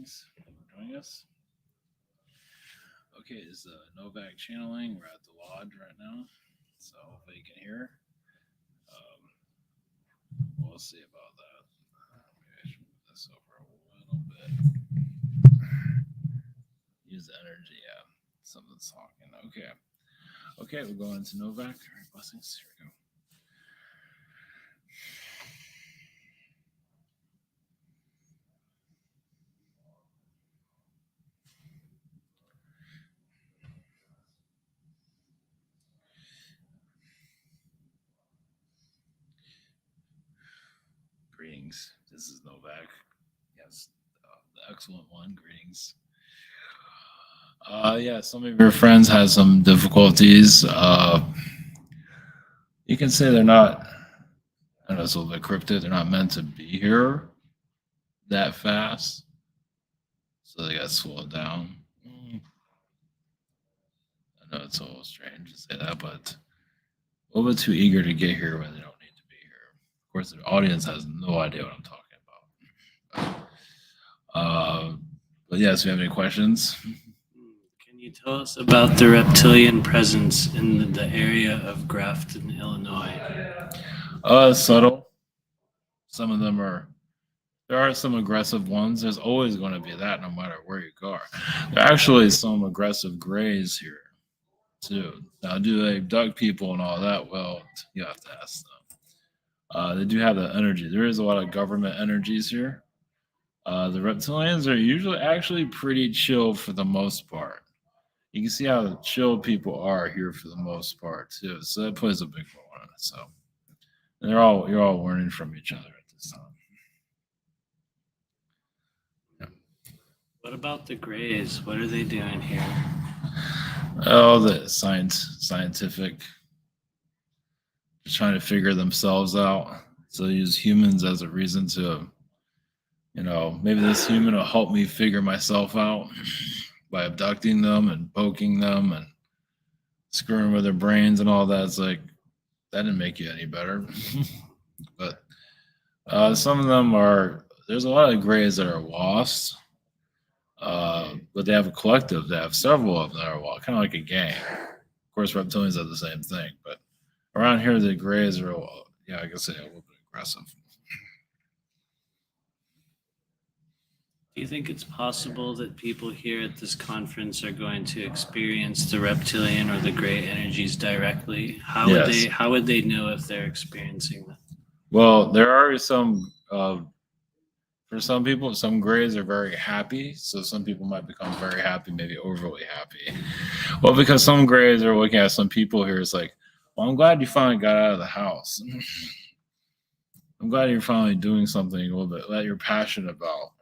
Blessings. Thank you for joining us. Okay, this is Novak channeling. We're at the lodge right now, so hopefully you can hear. We'll see about that. Maybe I should move this over a little bit. Use the energy. Yeah, something's talking. Okay. Okay, we're going to Novak. All right, blessings. Here we go. Greetings. This is Novak. Yes, the excellent one. Greetings. Yeah, some of your friends had some difficulties. You can say they're not, I know it's a little bit cryptic, they're not meant to be here that fast. So they got slowed down. I know it's a little strange to say that, but a little bit too eager to get here when they don't need to be here. Of course, the audience has no idea what I'm talking about. But yes, if you have any questions. Can you tell us about the reptilian presence in the area of Grafton, Illinois? Subtle. Some of them are. There are some aggressive ones. There's always going to be that, no matter where you go. There are actually some aggressive grays here too. Now, do they abduct people and all that? Well, you have to ask them. They do have the energy. There is a lot of government energies here. The reptilians are usually actually pretty chill for the most part. You can see how chill people are here for the most part too. So that plays a big role in it. So and you're all learning from each other at this time. What about the Greys? What are they doing here? Oh, the scientific, just trying to figure themselves out. So they use humans as a reason to, maybe this human will help me figure myself out by abducting them and poking them and screwing with their brains and all that. It's like, that didn't make you any better. But some of them there's a lot of grays that are lost. But they have a collective. They have several of them that are kind of like a gang. Of course, reptilians are the same thing, but around here, the grays are, I guess they're a little bit aggressive. Do you think it's possible that people here at this conference are going to experience the reptilian or the gray energies directly? How would they know if they're experiencing them? Well, there are some. For some people, some grays are very happy. So some people might become very happy, maybe overly happy. Well, because some grays are looking at some people here, it's like, well, I'm glad you finally got out of the house. I'm glad you're finally doing something a little bit that you're passionate about.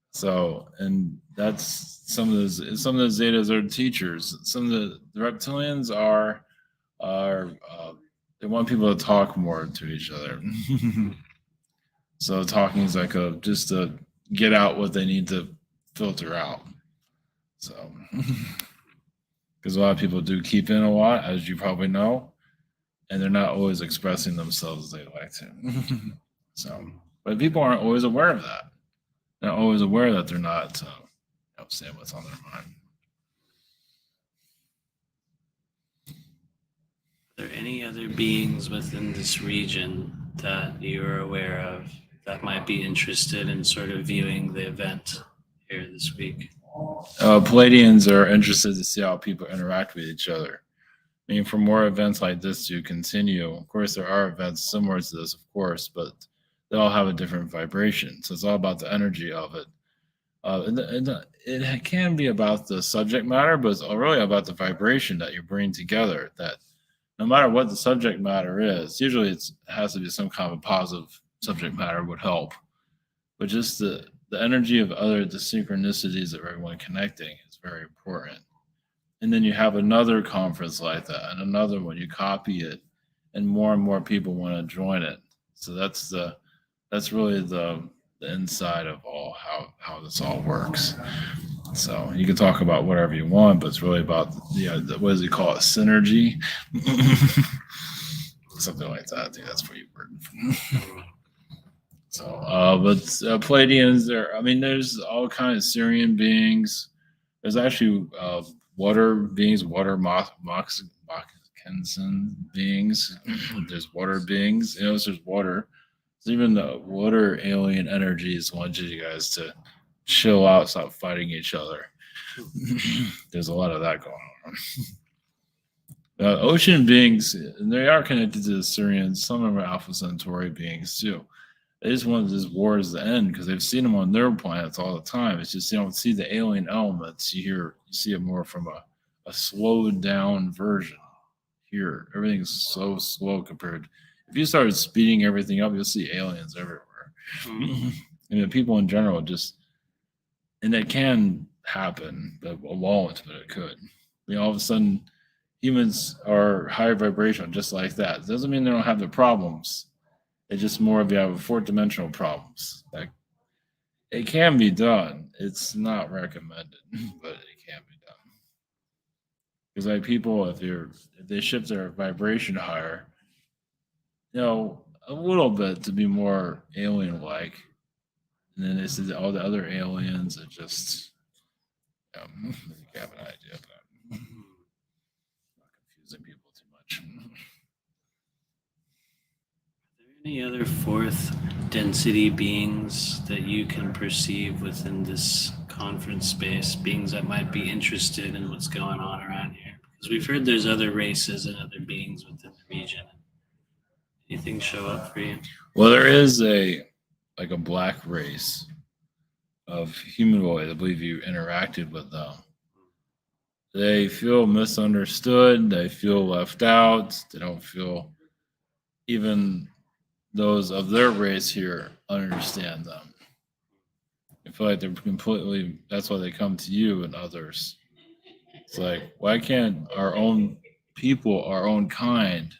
So, and that's some of the Zetas are teachers. Some of the reptilians are they want people to talk more to each other. So talking is like just to get out what they need to filter out. So, because a lot of people do keep in a lot, as you probably know, and they're not always expressing themselves as they like to. So, but people aren't always aware of that. They're always aware that they're not saying what's on their mind. Are there any other beings within this region that you are aware of that might be interested in sort of viewing the event here this week? Palladians are interested to see how people interact with each other. I mean, for more events like this to continue, of course, there are events similar to this, of course, but they all have a different vibration. So it's all about the energy of it. It can be about the subject matter, but it's really about the vibration that you bring together. That no matter what the subject matter is, usually it has to be some kind of a positive subject matter would help. But just the energy of the synchronicities of everyone connecting is very important. And then you have another conference like that and another one, you copy it, and more people want to join it. So that's really the inside of all how this all works. So you can talk about whatever you want, but it's really about what does he call it, synergy? Something like that. I think that's where you word. So, but Pleiadians, I mean, there's all kinds of Syrian beings. There's actually water beings, water moccasin beings. There's water beings. There's water. So even the water alien energies want you guys to chill out, stop fighting each other. There's a lot of that going on. Ocean beings, and they are connected to the Syrians. Some of them are Alpha Centauri beings too. They just want this wars to end because they've seen them on their planets all the time. It's just you don't see the alien elements. You see it more from a slowed down version. Here, everything's so slow compared. If you started speeding everything up, you'll see aliens everywhere. And the people in general and it can happen, but it won't, but it could. All of a sudden, humans are higher vibration, just like that. It doesn't mean they don't have the problems. It's just more of you have fourth-dimensional problems. Like it can be done. It's not recommended, but it can be done. Because like people, if they shift their vibration higher, a little bit to be more alien-like, and then they see all the other aliens are just, you have an idea of that. Not confusing people too much. Any other fourth density beings that you can perceive within this conference space, beings that might be interested in what's going on around here? Because we've heard there's other races and other beings within the region. Anything show up for you? Well, there is a black race of humanoid. I believe you interacted with them. They feel misunderstood. They feel left out. They don't feel even those of their race here understand them. I feel like they're completely, that's why they come to you and others. It's like, why can't our own people, our own kind,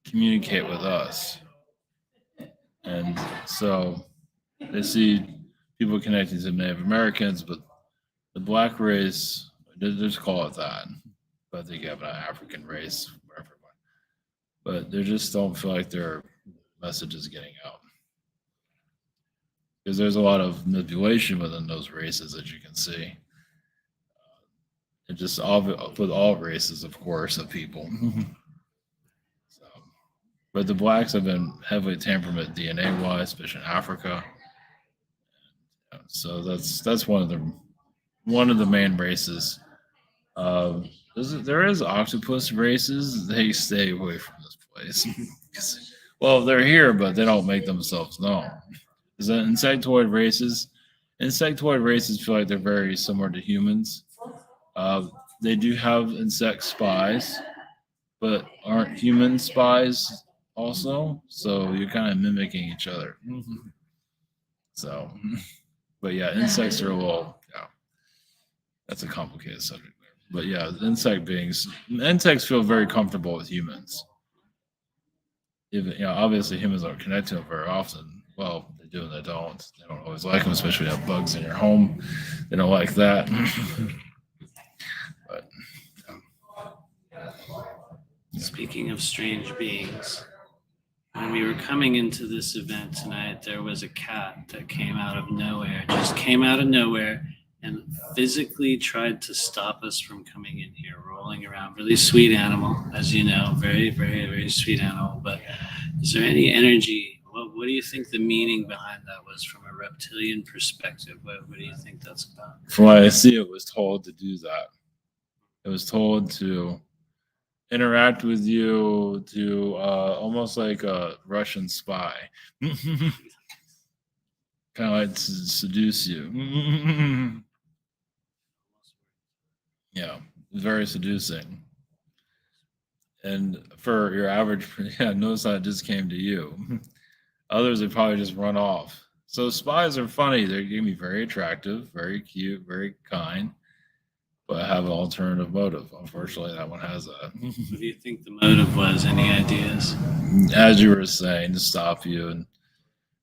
communicate with us? And so they see people connecting to Native Americans, but the black race, they just call it that. But they have an African race, whatever. But they just don't feel like their message is getting out. Because there's a lot of manipulation within those races, as you can see. It just with all races, of course, of people. But the blacks have been heavily tampered with DNA-wise, especially in Africa. So that's one of the main races. There is octopus races. They stay away from this place. Well, they're here, but they don't make themselves known. Is that insectoid races? Insectoid races feel like they're very similar to humans. They do have insect spies, but aren't human spies also? So you're kind of mimicking each other. So, but yeah, insects are a little, that's a complicated subject there. But yeah, insects feel very comfortable with humans. Even, obviously humans don't connect to them very often. Well, they do and they don't. They don't always like them, especially if you have bugs in your home. They don't like that. But speaking of strange beings, when we were coming into this event tonight, there was a cat that came out of nowhere and physically tried to stop us from coming in here, rolling around. Really sweet animal, as you know, very, very, very sweet animal. But is there any energy? What do you think the meaning behind that was from a reptilian perspective? What do you think that's about? From what I see, it was told to do that. It was told to interact with you, to almost like a Russian spy. Kind of like to seduce you. Yeah, very seducing. And for your average, notice how it just came to you. Others would probably just run off. So spies are funny. They can be very attractive, very cute, very kind, but have an alternative motive. Unfortunately, that one has that. What do you think the motive was? Any ideas? As you were saying, to stop you and,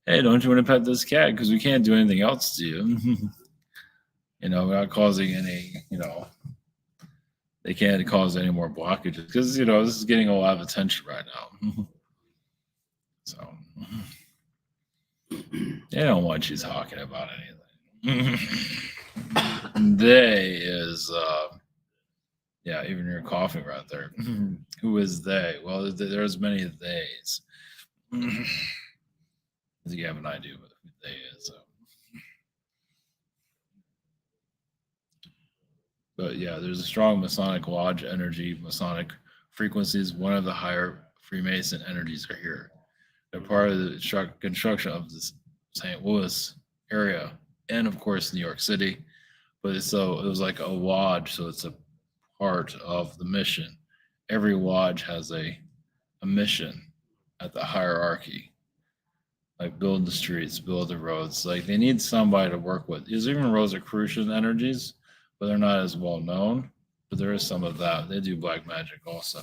hey, don't you want to pet this cat? Because we can't do anything else to you. We're not causing any, they can't cause any more blockages because, this is getting a lot of attention right now. So, They don't want you talking about anything. They is yeah, even you're coughing right there. Who is they? Well, there's many theys. You have an idea what who they is. But yeah, there's a strong Masonic lodge energy, Masonic frequencies. One of the higher Freemason energies are here. They're part of the construction of this St. Louis area, and of course New York City. But so it was like a lodge, so it's a part of the mission. Every lodge has a mission at the hierarchy, like build the streets, build the roads. Like they need somebody to work with. There's even Rosicrucian energies, but they're not as well known. But there is some of that. They do black magic also.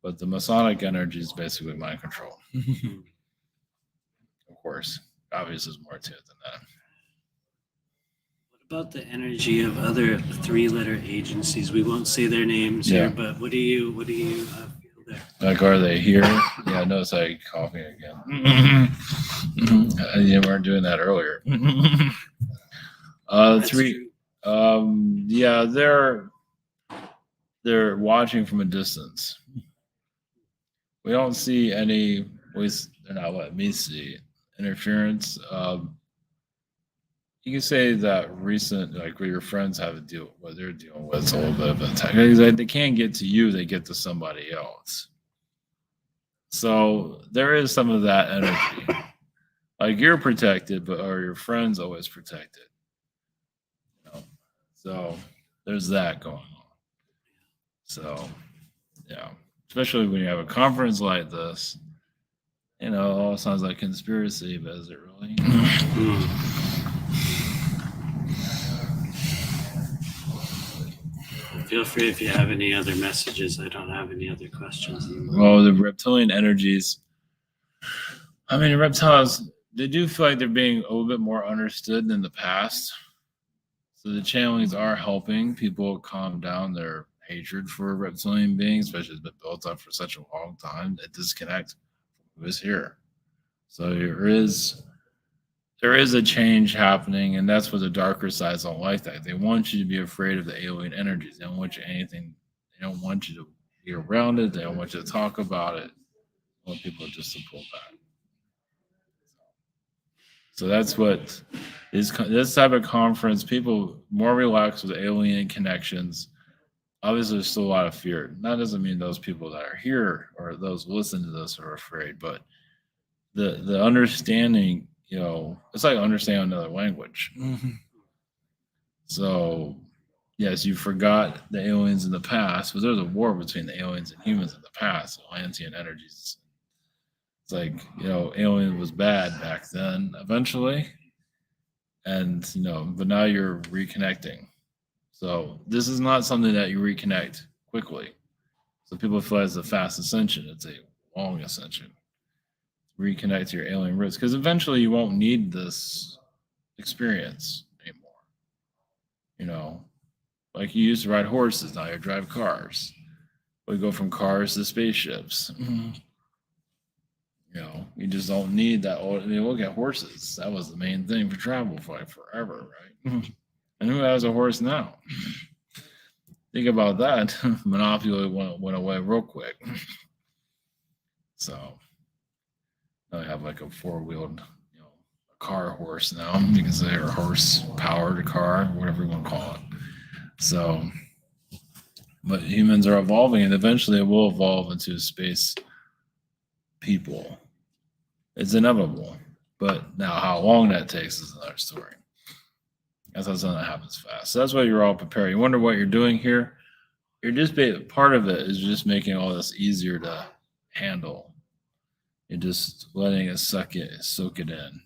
But the Masonic energy is basically mind control. Of course, obviously, there's more to it than that. What about the energy of other three-letter agencies? We won't say their names Yeah. here, but what do you feel there? Like, are they here? Yeah, notice I coughing again. You weren't doing that earlier. That's Three. true. Yeah, they're watching from a distance. We don't see any. At least they're not letting me see interference. You can say that recent, like where your friends have to deal, what they're dealing with, is a little bit of an attack. Like, they can't get to you; they get to somebody else. So there is some of that energy. Like you're protected, but are your friends always protected? You know? So there's that going on. So yeah, especially when you have a conference like this, you know, it all sounds like conspiracy, but is it really? Feel free if you have any other messages. I don't have any other questions. Well, the reptilian energies, I mean, reptiles, they do feel like they're being a little bit more understood than the past. So the channelings are helping people calm down their hatred for reptilian beings, especially it's been built up for such a long time. That disconnect from who is here. So there is a change happening, and that's what the darker sides don't like. That they want you to be afraid of the alien energies. They don't want you anything. They don't want you to be around it. They don't want you to talk about it. They want people just to pull back. So that's what is this type of conference. People more relaxed with alien connections. Obviously, there's still a lot of fear. That doesn't mean those people that are here or those who listen to this are afraid, but the understanding, you know, it's like understanding another language. So, yes, you forgot the aliens in the past, but there's a war between the aliens and humans in the past. Atlantean energies. It's like, you know, alien was bad back then, eventually. And, you know, but now you're reconnecting. So this is not something that you reconnect quickly. So people feel it's a fast ascension. It's a long ascension. Reconnect to your alien roots, because eventually you won't need this experience anymore. You know, like you used to ride horses, now you drive cars. We go from cars to spaceships. You know, you just don't need that. I mean, look at horses. That was the main thing for travel for like forever, right? And who has a horse now? Think about that. Monopoly went away real quick. So I have like a four-wheeled, you know, a car horse now. You can say, or horse-powered car, whatever you want to call it. So, but humans are evolving, and eventually it will evolve into space people. It's inevitable. But now how long that takes is another story. That's not something that happens fast. So that's why you're all prepared. You wonder what you're doing here. You're just part of it is just making all this easier to handle. You're just letting it soak it in.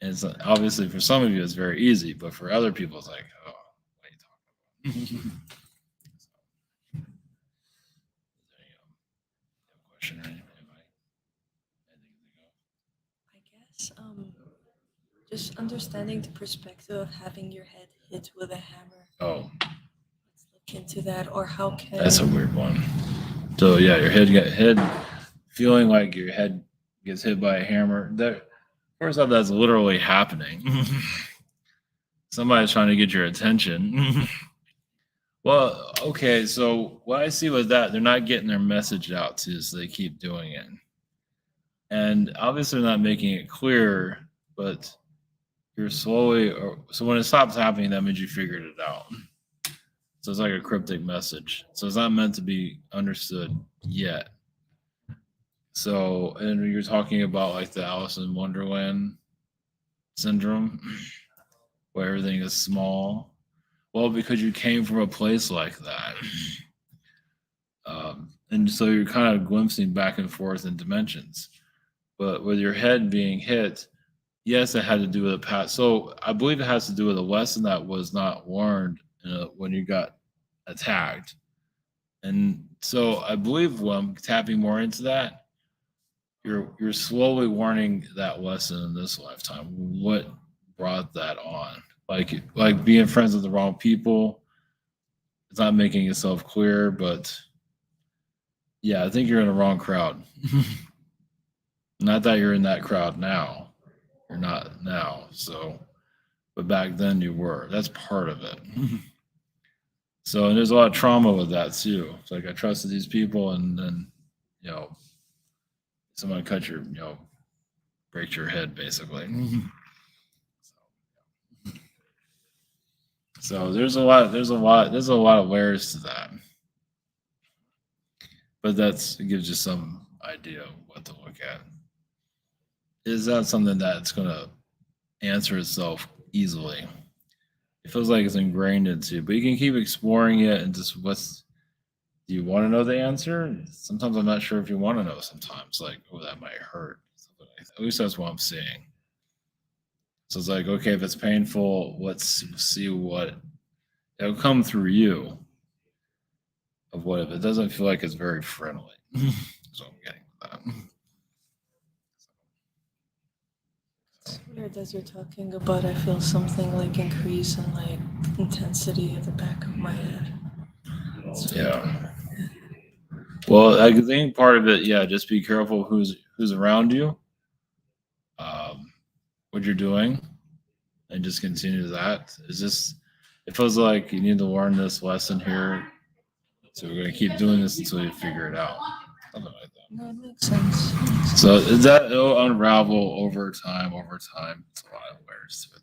And it's obviously for some of you it's very easy, but for other people it's like, oh, what are you talking about? Question or anything? I guess just understanding the perspective of having your head hit with a hammer. Oh, Let's look into that, or how can that's a weird one. So yeah, your head feeling like your head gets hit by a hammer. course, how that's literally happening. Somebody's trying to get your attention. Well, okay, so what I see with that, they're not getting their message out to, so they keep doing it. And obviously they're not making it clear, but you're slowly, or so when it stops happening, that means you figured it out. So it's like a cryptic message. So it's not meant to be understood yet. So, and you're talking about like the Alice in Wonderland syndrome, where everything is small. Well, because you came from a place like that. And so you're kind of glimpsing back and forth in dimensions. But with your head being hit, yes, it had to do with a past. So I believe it has to do with a lesson that was not learned when you got attacked. And so I believe when I'm tapping more into that, you're slowly learning that lesson in this lifetime. What brought that on? Like being friends with the wrong people. It's not making itself clear, but yeah, I think you're in the wrong crowd. Not that you're in that crowd now. You're not now. So, but back then you were. That's part of it. So, and there's a lot of trauma with that too. It's like I trusted these people, and then, someone cut your, breaks your head basically. So there's a lot of layers to that. But it gives you some idea of what to look at. Is that something that's going to answer itself easily? It feels like it's ingrained into you, but you can keep exploring it and just do you want to know the answer? Sometimes I'm not sure if you want to know sometimes, like, oh, that might hurt. At least that's what I'm seeing. So it's like, okay, if it's painful, let's see what it'll come through you. Of what if it doesn't feel like it's very friendly. So I'm getting that. It's weird as you're talking about, I feel something like increase in like intensity at the back of my head. Yeah. Well, I think part of it, yeah, just be careful who's around you, what you're doing, and just continue that. It feels like you need to learn this lesson here. So we're gonna keep doing this until you figure it out. Something like that. No, it makes sense. So it'll unravel over time. It's a lot of layers to it.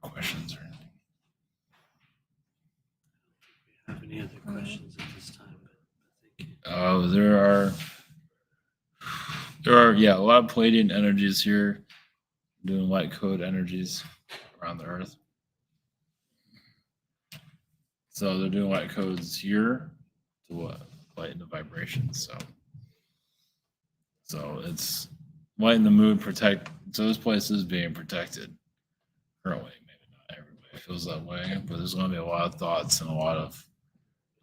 Questions or anything? Do you have any other questions at this time? Thank you. There are a lot of Pleiadian energies here, doing light code energies around the Earth. So they're doing light codes here to lighten the vibrations. So it's lighten the mood, protect. So this place is being protected currently. Maybe not everybody feels that way, but there's going to be a lot of thoughts and a lot of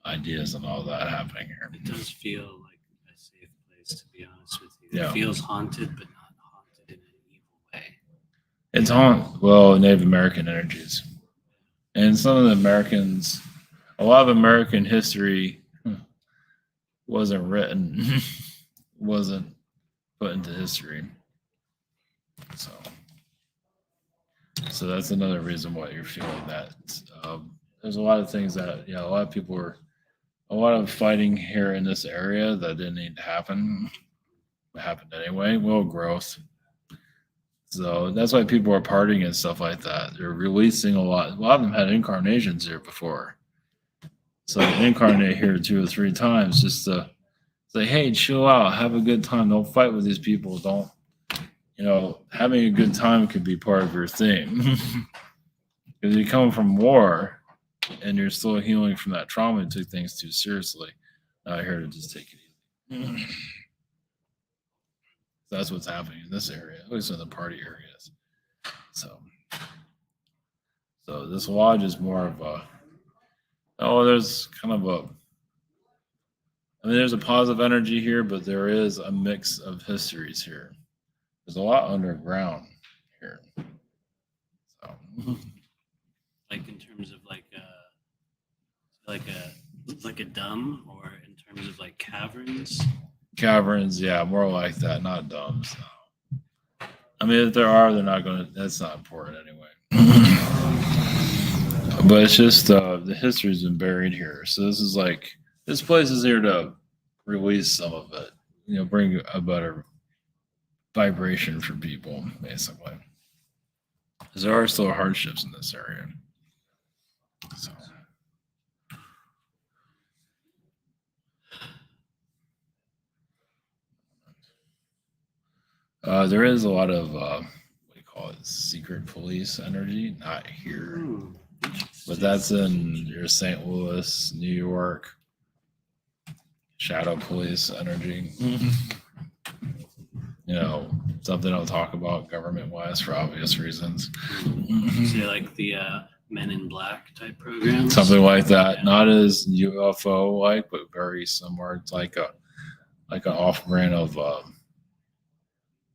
ideas and all that happening here. It does feel like a safe place, to be honest with you. Yeah. It feels haunted, but not haunted in an evil way. It's Native American energies. And some of the Americans, a lot of American history wasn't written, wasn't put into history. So that's another reason why you're feeling that. There's a lot of things that, a lot of people a lot of fighting here in this area that didn't need to happen. It happened anyway. Well, growth. So that's why people are partying and stuff like that. They're releasing a lot. A lot of them had incarnations here before. So incarnate here 2 or 3 times just to say, hey, chill out, have a good time. Don't fight with these people. Don't, having a good time could be part of your thing. Because you're coming from war and you're still healing from that trauma and took things too seriously. Not here to just take it easy. That's what's happening in this area, at least in the party areas. So this lodge is more of there's kind of there's a positive energy here, but there is a mix of histories here. There's a lot underground here. So. Like in terms of like a dumb, or in terms of like caverns? Caverns, yeah, more like that, not domes. No. I mean, if there are, they're not going to. That's not important anyway. But it's just the history's been buried here. So this is like this place is here to release some of it. Bring a better vibration for people, basically. Because there are still hardships in this area. So. There is a lot of what do you call it, secret police energy. Not here, but that's in your St. Louis, New York. Shadow police energy. Something I'll talk about government-wise for obvious reasons. So like the Men in Black type program. Something like that. Yeah. Not as UFO like, but very similar. It's like an off-brand of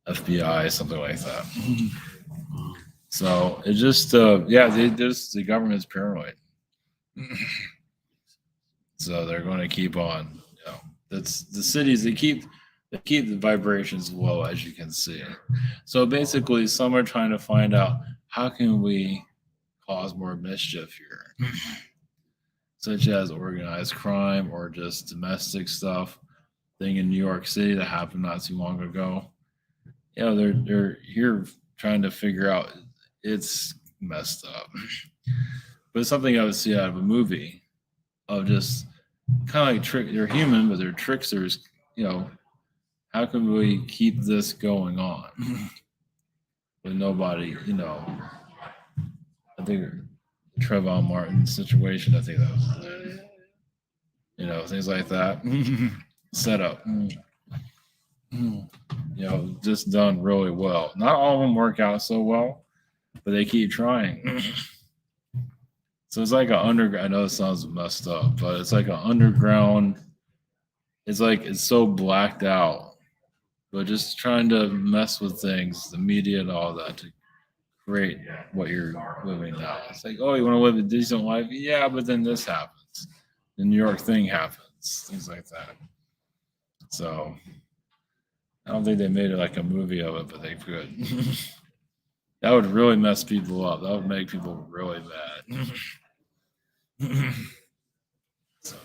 FBI, something like that. So it just the government's paranoid. So they're going to keep on. That's the cities. They keep the vibrations low, as you can see. So basically, some are trying to find out how can we cause more mischief here, such as organized crime or just domestic stuff. Thing in New York City that happened not too long ago. They're here trying to figure out. It's messed up, but it's something I would see out of a movie of just kind of like trick. They're human, but they're tricksters. How can we keep this going on with nobody? I think Trayvon Martin situation. I think that was, things like that. Set up. Just done really well. Not all of them work out so well, but they keep trying. So it's like an underground. I know it sounds messed up, but it's like an underground. It's like it's so blacked out, but just trying to mess with things, the media and all that, to create what you're living now. It's like, oh, you want to live a decent life? Yeah, but then this happens. The New York thing happens. Things like that. So I don't think they made it like a movie of it, but they could. That would really mess people up. That would make people really mad. So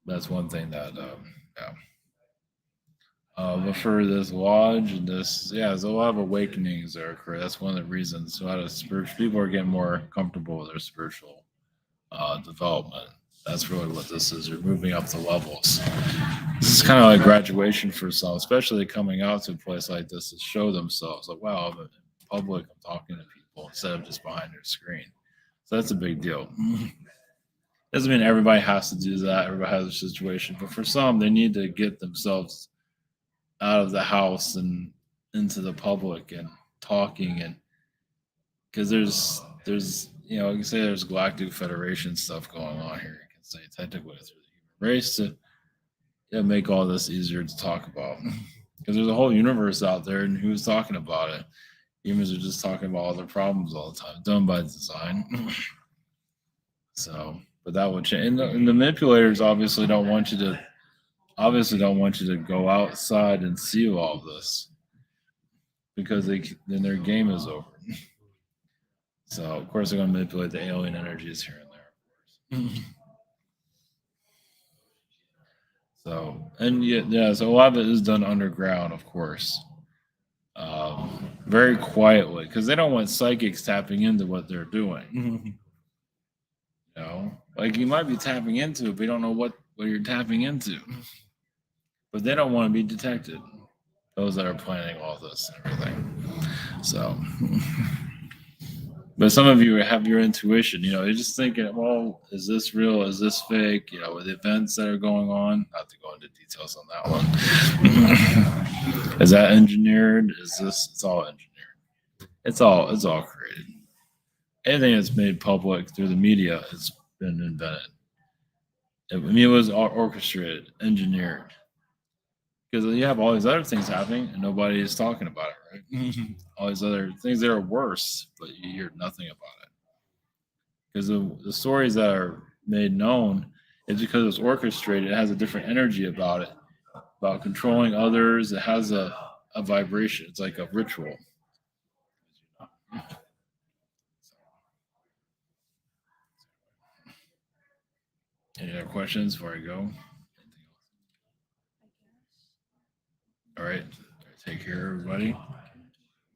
that's one thing that, but for this lodge and there's a lot of awakenings that occur. That's one of the reasons a lot of spiritual people are getting more comfortable with their spiritual development. That's really what this is. You're moving up the levels. This is kind of like graduation for some, especially coming out to a place like this to show themselves. Like, wow, I'm in public, I'm talking to people instead of just behind their screen. So that's a big deal. Doesn't mean everybody has to do that. Everybody has a situation. But for some, they need to get themselves out of the house and into the public and talking. And because there's you can say there's Galactic Federation stuff going on here. Say technically through the human race to make all this easier to talk about, because there's a whole universe out there and who's talking about it. Humans are just talking about all their problems all the time, done by design. So, but that would change. And the manipulators obviously don't want you to go outside and see all of this, because then their game is over. So of course they're going to manipulate the alien energies here and there, of course. So, and so a lot of it is done underground, of course, very quietly, because they don't want psychics tapping into what they're doing. Like you might be tapping into it, but you don't know what you're tapping into. But they don't want to be detected, those that are planning all this and everything. So, but some of you have your intuition, you're just thinking, well, is this real? Is this fake? With events that are going on, not to go into details on that one. Is that engineered? It's all engineered. It's all created. Anything that's made public through the media has been invented. It was all orchestrated, engineered. Because you have all these other things happening and nobody is talking about it, right? All these other things that are worse, but you hear nothing about it. Because the stories that are made known, It's because it's orchestrated. It has a different energy about it, about controlling others. It has a vibration. It's like a ritual. Any other questions before I go? All right. Take care, everybody.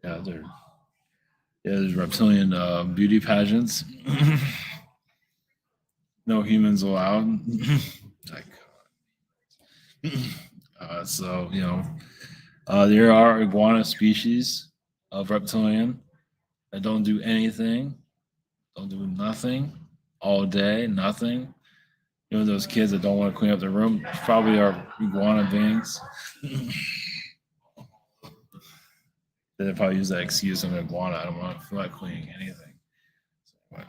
Yeah, there's reptilian beauty pageants. No humans allowed. Like, so there are iguana species of reptilian that don't do anything, don't do nothing all day, nothing. Those kids that don't want to clean up their room probably are iguana beings. They probably use that excuse, I'm an iguana. I don't want to feel like cleaning anything. So, all right.